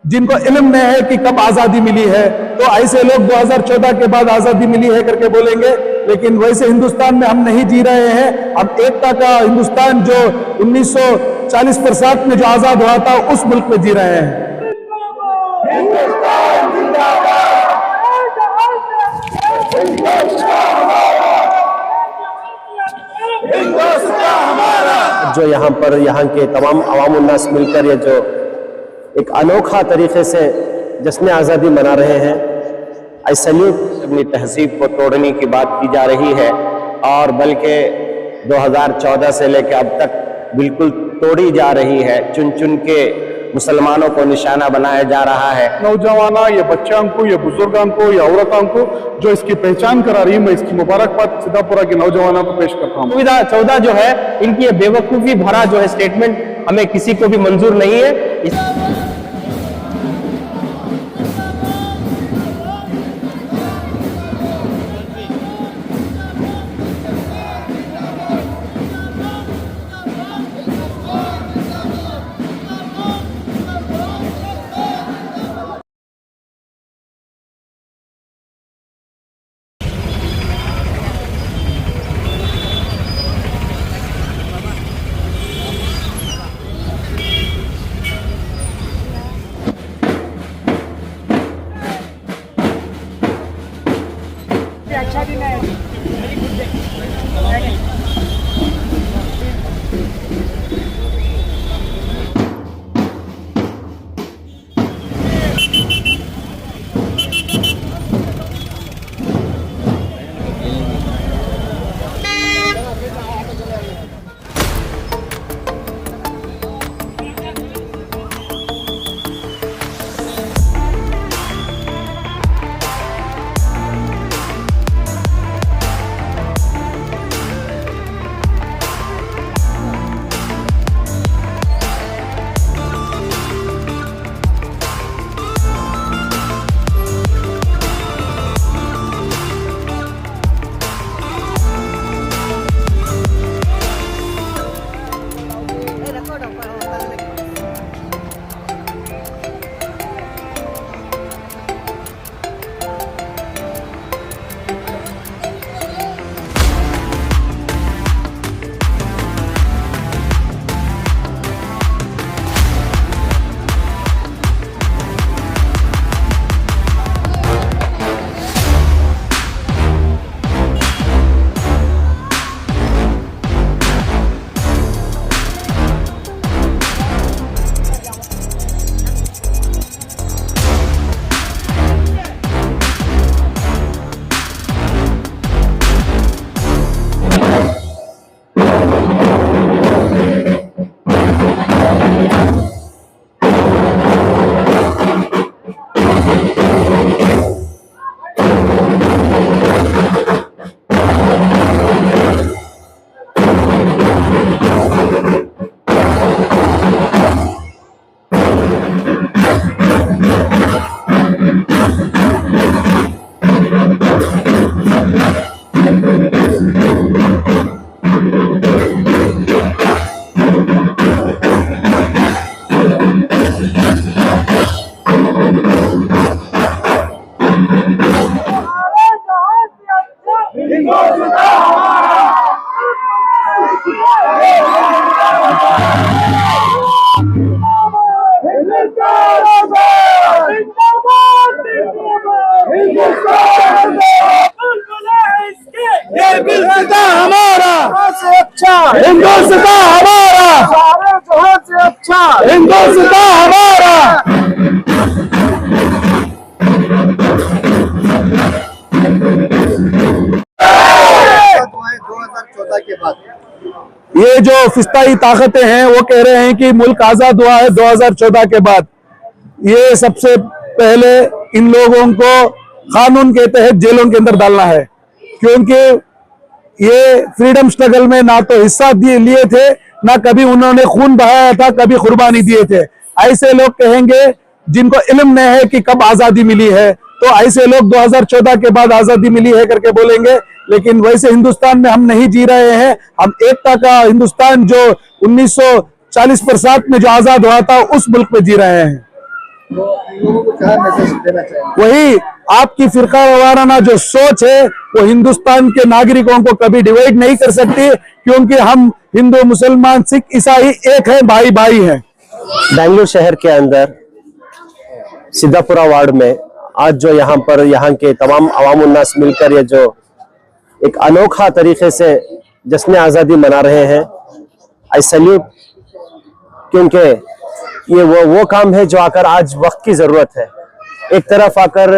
जिनको इल्म नहीं है कि कब आजादी मिली है, तो ऐसे लोग 2014 के बाद आजादी मिली है करके बोलेंगे, लेकिन वैसे हिंदुस्तान में हम नहीं जी रहे हैं। हम एकता का हिंदुस्तान जो 1940-50 में जो आजाद हुआ था उस मुल्क में जी रहे हैं। जो यहाँ पर यहाँ के तमाम अवाम उन्नास मिलकर ये जो एक अनोखा तरीके से जश्न आज़ादी मना रहे हैं, आई सैल्यूट। अपनी तहजीब को तोड़ने की बात की जा रही है और बल्कि 2014 से लेकर अब तक बिल्कुल तोड़ी जा रही है। चुन चुन के मुसलमानों को निशाना बनाया जा रहा है। नौजवाना या बच्चों को या बुजुर्गों को या औरतों को जो इसकी पहचान करा रही है, मैं इसकी मुबारकबाद सीतापुरा के नौजवानों को पेश करता हूँ। 14 जो है इनकी ये बेवकूफ़ी भरा जो है स्टेटमेंट हमें किसी को भी मंजूर नहीं है। अच्छा दिन है। हिंदुस्तान हमारा, सारे जहां से अच्छा हिंदुस्तान हमारा। 2014 के बाद ये जो फिस्ताई ताकतें हैं वो कह रहे हैं कि मुल्क आजाद हुआ है 2014 के बाद। ये सबसे पहले इन लोगों को कानून के तहत जेलों के अंदर डालना है, क्योंकि ये फ्रीडम स्ट्रगल में ना तो हिस्सा लिए थे, ना कभी उन्होंने खून बहाया था, कभी कुर्बानी दिए थे। ऐसे लोग कहेंगे जिनको इल्म नहीं है कि कब आजादी मिली है, तो ऐसे लोग 2014 के बाद आजादी मिली है करके बोलेंगे, लेकिन वैसे हिंदुस्तान में हम नहीं जी रहे हैं। हम एकता का हिंदुस्तान जो 1940 में जो आजाद हुआ था उस मुल्क में जी रहे हैं। लोगों को क्या मैसेज देना चाहिए? वही आपकी फिरका वाराना जो सोच है वो हिंदुस्तान के नागरिकों को कभी डिवाइड नहीं कर सकती, क्योंकि हम हिंदू मुसलमान सिख ईसाई एक है, भाई भाई हैं। बेंगलुरु शहर के अंदर सिद्धापुरा वार्ड में आज जो यहाँ के तमाम अवाम उन्नास मिलकर ये जो एक अनोखा तरीके से जश्न आज़ादी मना रहे हैं, आई सैल्यूट, क्योंकि ये वो काम है जो आकर आज वक्त की ज़रूरत है। एक तरफ आकर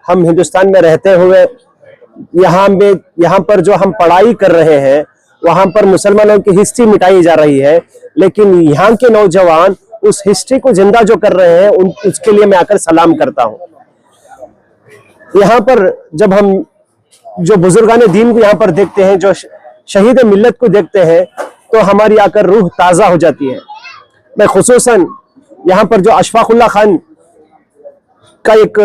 हम हिंदुस्तान में रहते हुए यहाँ पर जो हम पढ़ाई कर रहे हैं वहाँ पर मुसलमानों की हिस्ट्री मिटाई जा रही है, लेकिन यहाँ के नौजवान उस हिस्ट्री को जिंदा जो कर रहे हैं उसके लिए मैं आकर सलाम करता हूँ। यहाँ पर जब हम जो बुजुर्गान दीन को यहाँ पर देखते हैं, जो शहीद मिल्लत को देखते हैं, तो हमारी आकर रूह ताज़ा हो जाती है। मैं खुसूसन यहाँ पर जो अशफाकुल्ला खान का एक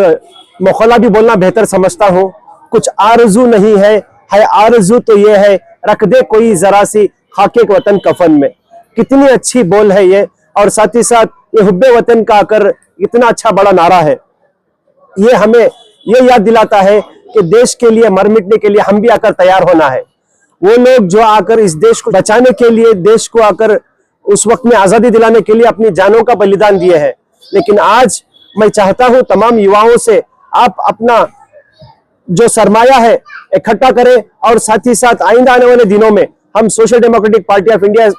मौखला भी बोलना बेहतर समझता हूँ। कुछ आरज़ू नहीं है आरज़ू तो ये है, रख दे कोई जरा सी खाके के वतन कफन में। कितनी अच्छी बोल है ये, और साथ ही साथ ये हुब्बे वतन का आकर इतना अच्छा बड़ा नारा है। ये हमें ये याद दिलाता है कि देश के लिए मर मिटने के लिए हम भी आकर तैयार होना है। वो लोग जो आकर इस देश को बचाने के लिए, देश को आकर उस वक्त में आजादी दिलाने के लिए अपनी जानों का बलिदान दिए हैं, लेकिन आज मैं चाहता हूं तमाम युवाओं से आप अपना जो सरमाया है इकट्ठा करें, और साथ ही साथ आइंदा आने वाले दिनों में हम social democratic party of India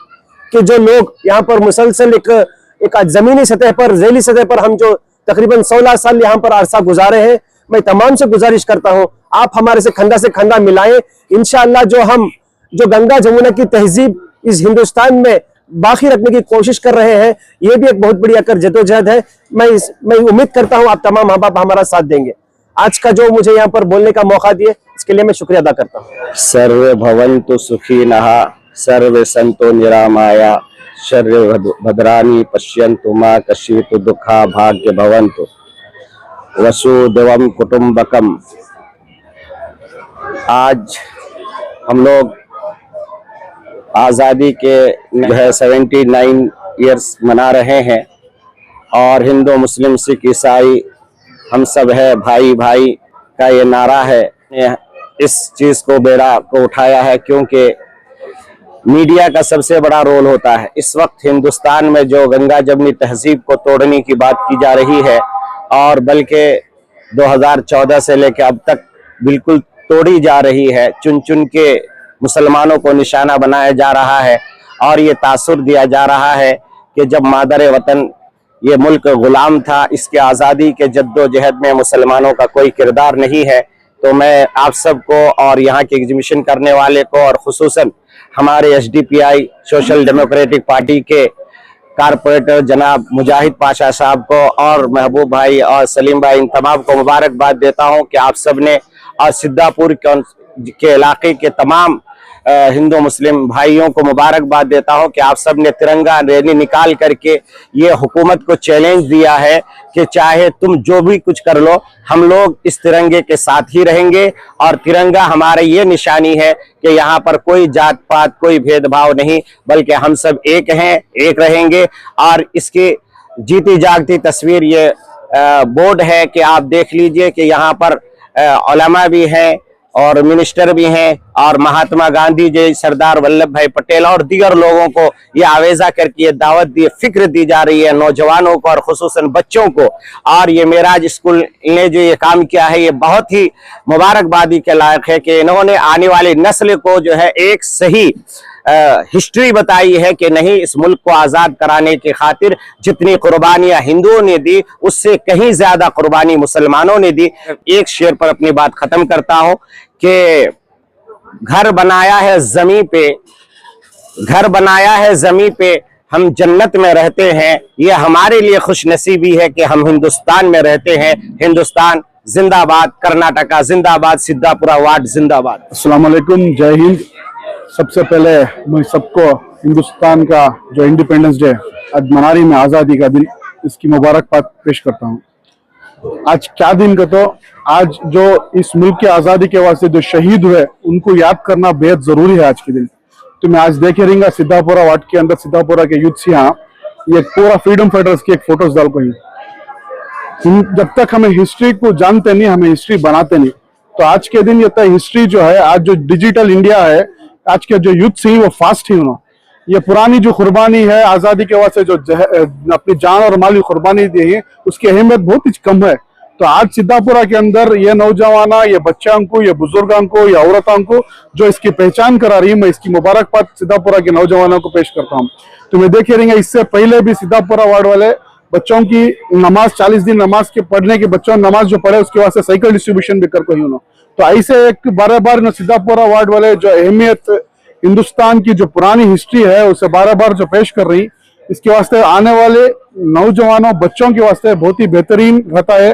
के जो लोग यहाँ पर मुसलसल एक जमीनी सतह पर, झेली सतह पर हम जो तकरीबन 16 साल यहाँ पर अरसा गुजारे हैं, मैं तमाम से गुजारिश करता हूँ आप हमारे से खंदा मिलाएं। इंशाअल्लाह जो गंगा जमुना की तहजीब इस हिंदुस्तान में बाकी रखने की कोशिश कर रहे हैं, ये भी एक बहुत बड़ी आकर जदोजहद है। मैं उम्मीद करता हूँ आप तमाम आप हमारा साथ देंगे। आज का जो मुझे यहाँ पर बोलने का मौका दिए, इसके लिए मैं शुक्रिया अदा करता हूँ। सर्वे भवन्तु सुखिनः, सर्वे सन्तु निरामया, सर्वे भद्राणि पश्यन्तु मा कश्चित् दुःखा भाग्य भवन्तु, वसुदेवं कुटुम्बकम। आज हम लोग आज़ादी के 79 ईयर्स मना रहे हैं, और हिंदू मुस्लिम सिख ईसाई हम सब है भाई भाई का ये नारा है। इस चीज़ को बेड़ा को उठाया है क्योंकि मीडिया का सबसे बड़ा रोल होता है। इस वक्त हिंदुस्तान में जो गंगा जमुनी तहजीब को तोड़ने की बात की जा रही है, और बल्कि 2014 से लेकर अब तक बिल्कुल तोड़ी जा रही है। चुन चुन के मुसलमानों को निशाना बनाया जा रहा है, और ये तासुर दिया जा रहा है कि जब मादर वतन ये मुल्क गुलाम था, इसके आज़ादी के जद्दोजहद में मुसलमानों का कोई किरदार नहीं है। तो मैं आप सबको और यहाँ के एग्जीबिशन करने वाले को, और खुसूसन हमारे SDPI सोशल डेमोक्रेटिक पार्टी के कारपोरेटर जनाब मुजाहिद पाशा साहब को, और महबूब भाई और सलीम भाई, इन तमाम को मुबारकबाद देता हूँ कि आप सब ने, और सिद्धापुर के इलाके के तमाम हिंदू मुस्लिम भाइयों को मुबारकबाद देता हूं कि आप सब ने तिरंगा रैली निकाल करके ये हुकूमत को चैलेंज दिया है कि चाहे तुम जो भी कुछ कर लो, हम लोग इस तिरंगे के साथ ही रहेंगे। और तिरंगा हमारे ये निशानी है कि यहाँ पर कोई जात पात, कोई भेदभाव नहीं, बल्कि हम सब एक हैं, एक रहेंगे। और इसकी जीती जागती तस्वीर ये बोर्ड है कि आप देख लीजिए कि यहाँ पर उलमा भी हैं और मिनिस्टर भी हैं, और महात्मा गांधी जी, सरदार वल्लभ भाई पटेल और दीगर लोगों को ये आवेजा करके ये दावत दी, फिक्र दी जा रही है नौजवानों को और खुसूसन बच्चों को। और ये मेराज स्कूल ने जो ये काम किया है, ये बहुत ही मुबारकबादी के लायक है कि इन्होंने आने वाली नस्ल को जो है एक सही हिस्ट्री बताई है कि नहीं, इस मुल्क को आजाद कराने की खातिर जितनी कुर्बानियां हिंदुओं ने दी, उससे कहीं ज्यादा कुर्बानी मुसलमानों ने दी। एक शेर पर अपनी बात खत्म करता हूं कि घर बनाया है जमीन पे, घर बनाया है जमीन पे, हम जन्नत में रहते हैं। ये हमारे लिए खुश नसीबी है कि हम हिंदुस्तान में रहते हैं। हिंदुस्तान जिंदाबाद, कर्नाटका जिंदाबाद, सिद्धापुरा वार्ड जिंदाबाद। अस्सलाम वालेकुम, जय हिंद। सबसे पहले मैं सबको हिंदुस्तान का जो इंडिपेंडेंस डे आज मना रही में आज़ादी का दिन, इसकी मुबारकबाद पेश करता हूँ। आज क्या दिन का, तो आज जो इस मुल्क की आजादी के वास्ते जो शहीद हुए उनको याद करना बेहद जरूरी है आज के दिन। तो मैं आज देखे रहेंगे सिद्धापुरा वार्ड के अंदर सिद्धापुरा के यूथ यहाँ ये पूरा फ्रीडम फाइटर्स की एक फोटोज डाल को जब तक हमें हिस्ट्री को जानते नहीं, हमें हिस्ट्री बनाते नहीं। तो आज के दिन ये हिस्ट्री जो है, आज जो डिजिटल इंडिया है, आज के जो यूथ ही वो फास्ट ही होना, ये पुरानी जो कुर्बानी है आजादी के वास्ते जो अपनी जान और माल की कुर्बानी दी है उसकी अहमियत बहुत ही कम है। तो आज सिद्धापुरा के अंदर ये नौजवाना, ये बच्चों को, ये बुजुर्गों को, ये औरतों को जो इसकी पहचान करा रही है, मैं इसकी मुबारकबाद सिद्धापुरा के नौजवानों को पेश करता हूँ। तो मैं देखे रहेंगे इससे पहले भी सिद्धापुरा वार्ड वाले बच्चों की नमाज 40 दिन नमाज के पढ़ने के बच्चों नमाज जो पढ़े उसके वास्ते साइकिल डिस्ट्रीब्यूशन भी कर कोई। तो ऐसे एक बार बार सिद्धापुरा वार्ड वाले जो अहमियत हिंदुस्तान की जो पुरानी हिस्ट्री है उसे बार बार जो पेश कर रही, इसके वास्ते आने वाले नौजवानों बच्चों के वास्ते बहुत ही बेहतरीन रहता है।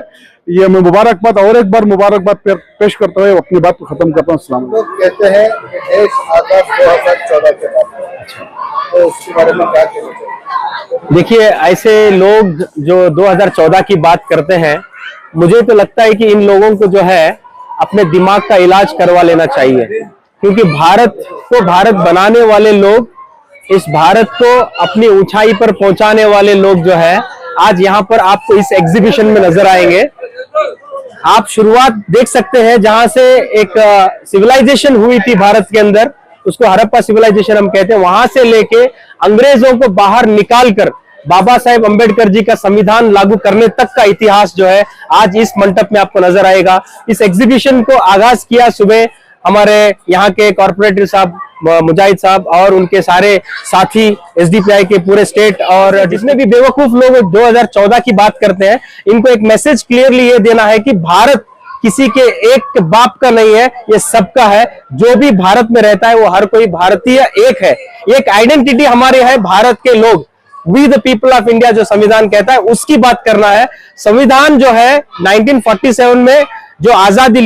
ये मैं मुबारकबाद और एक बार मुबारकबाद पेश करते हुए अपनी बात को खत्म करता हूँ। अस्सलाम। लोग कहते हैं कि देश आजाद 2014 के बाद, तो उसके बारे में क्या कहना चाहिए? देखिए, ऐसे लोग जो 2014 की बात करते हैं, मुझे तो लगता है कि इन लोगों को जो है अपने दिमाग का इलाज करवा लेना चाहिए, क्योंकि भारत को भारत बनाने वाले लोग, इस भारत को अपनी ऊंचाई पर पहुंचाने वाले लोग जो है आज यहाँ पर आपको इस एग्जीबिशन में नजर आएंगे। आप शुरुआत देख सकते हैं जहां से एक सिविलाइजेशन हुई थी भारत के अंदर, उसको हड़प्पा सिविलाइजेशन हम कहते हैं, वहां से लेके अंग्रेजों को बाहर निकालकर बाबा साहेब अंबेडकर जी का संविधान लागू करने तक का इतिहास जो है आज इस मंडप में आपको नजर आएगा। इस एग्जीबिशन को आगाज किया सुबह हमारे यहाँ के कॉर्पोरेटर साहब मुजाहिद साहब और उनके सारे साथी एसडीपीआई के पूरे स्टेट, और जितने भी बेवकूफ लोग 2014 की बात करते हैं, इनको एक मैसेज क्लियरली ये देना है कि भारत किसी के एक बाप का नहीं है, ये सबका है। जो भी भारत में रहता है वो हर कोई भारतीय एक है। एक आइडेंटिटी हमारे है भारत के लोग, we the people of India जो संविधान कहता है उसकी बात करना है। संविधान जो है 1947 में जो आजादी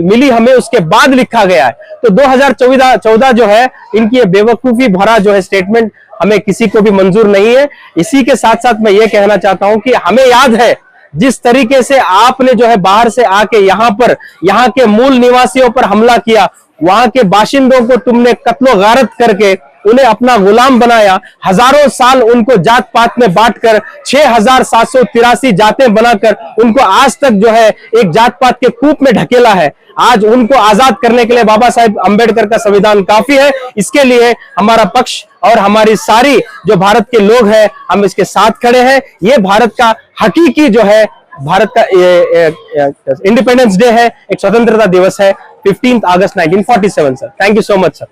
मिली हमें उसके बाद लिखा गया है। तो 2014 जो है इनकी ये बेवकूफी भरा जो है स्टेटमेंट हमें किसी को भी मंजूर नहीं है। इसी के साथ साथ मैं ये कहना चाहता हूं कि हमें याद है जिस तरीके से आपने जो है बाहर से आके यहाँ पर यहाँ के मूल निवासियों पर हमला किया, वहां के बाशिंदों को तुमने कत्लो गारत करके उन्हें अपना गुलाम बनाया, हजारों साल उनको जात पात में बांटकर 6783 जातें बनाकर उनको आज तक जो है एक जात पात के कूप में ढकेला है। आज उनको आजाद करने के लिए बाबा साहेब अंबेडकर का संविधान काफी है। इसके लिए हमारा पक्ष और हमारी सारी जो भारत के लोग हैं हम इसके साथ खड़े हैं। ये भारत का हकीकी जो है भारत का इंडिपेंडेंस डे है, एक स्वतंत्रता दिवस है, 15 अगस्त 1947 sir. Thank you so much sir.